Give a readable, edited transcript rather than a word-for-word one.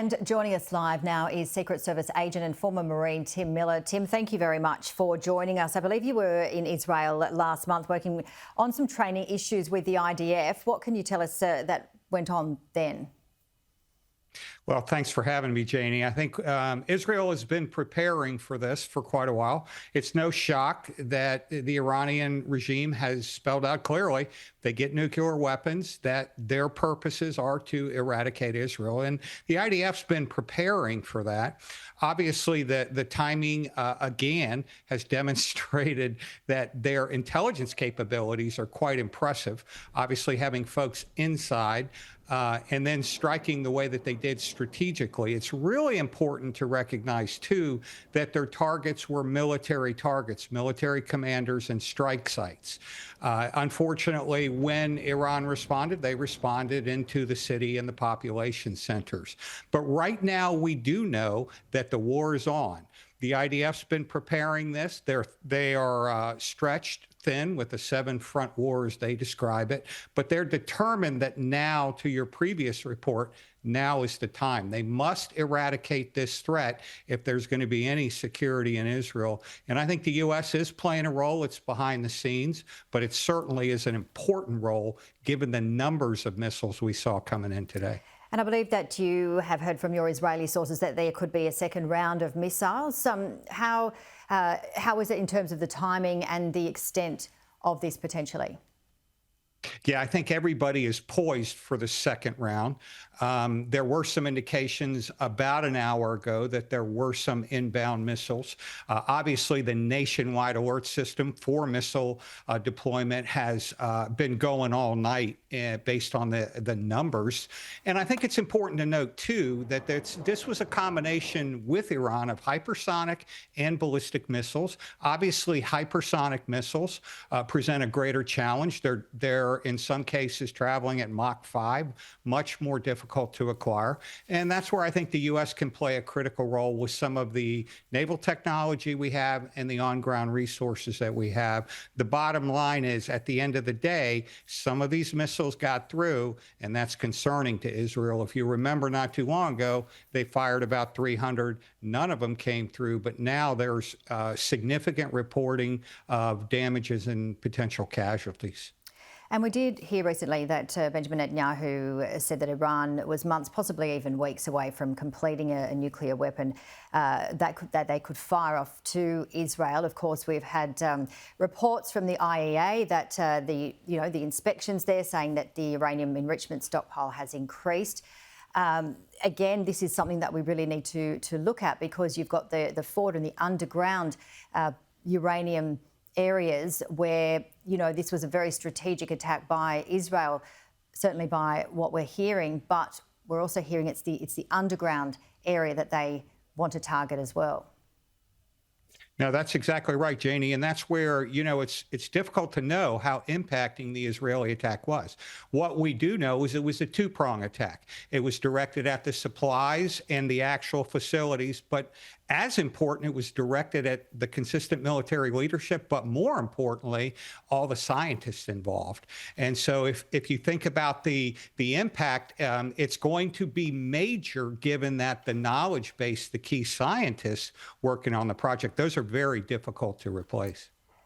And joining us live now is Secret Service agent and former Marine Tim Miller. Tim, thank you very much for joining us. I believe you were in Israel last month working on some training issues with the IDF. What can you tell us that went on then? Well, thanks for having me, Janie. I think Israel has been preparing for this for quite a while. It's no shock that the Iranian regime has spelled out clearly they get nuclear weapons, that their purposes are to eradicate Israel. And the IDF's been preparing for that. Obviously, the timing, again, has demonstrated that their intelligence capabilities are quite impressive. Obviously, having folks inside and then striking the way that they did strategically. It's really important to recognize, too, that their targets were military targets, military commanders and strike sites. Unfortunately, when Iran responded, they responded into the city and the population centers. But right now, we do know that the war is on. The IDF's been preparing this. They are stretched thin with the 7 front wars, they describe it. But they're determined that now, to your previous report, now is the time. They must eradicate this threat if there's going to be any security in Israel. And I think the U.S. is playing a role. It's behind the scenes, but it certainly is an important role given the numbers of missiles we saw coming in today. And I believe that you have heard from your Israeli sources that there could be a second round of missiles. How is it in terms of the timing and the extent of this potentially? Yeah, I think everybody is poised for the second round. There were some indications about an hour ago that there were some inbound missiles. Obviously, the nationwide alert system for missile deployment has been going all night based on the numbers. And I think it's important to note, too, that this was a combination with Iran of hypersonic and ballistic missiles. Obviously, hypersonic missiles present a greater challenge. They're in some cases traveling at Mach 5, much more difficult to acquire. And that's where I think the U.S. can play a critical role with some of the naval technology we have and the on-ground resources that we have. The bottom line is, at the end of the day, some of these missiles got through, and that's concerning to Israel. If you remember, not too long ago, they fired about 300. None of them came through, but now there's significant reporting of damages and potential casualties. And we did hear recently that Benjamin Netanyahu said that Iran was months, possibly even weeks away from completing a nuclear weapon that they could fire off to Israel. Of course, we've had reports from the IAEA that the inspections there saying that the uranium enrichment stockpile has increased. Again, this is something that we really need to look at, because you've got the forward and the underground uranium areas where, this was a very strategic attack by Israel, certainly by what we're hearing, but we're also hearing it's the underground area that they want to target as well. No, that's exactly right, Janie. And that's where, it's difficult to know how impacting the Israeli attack was. What we do know is it was a two-prong attack. It was directed at the supplies and the actual facilities, but as important, it was directed at the consistent military leadership, but more importantly, all the scientists involved. And so if you think about the impact, it's going to be major, given that the knowledge base, the key scientists working on the project, those are very difficult to replace.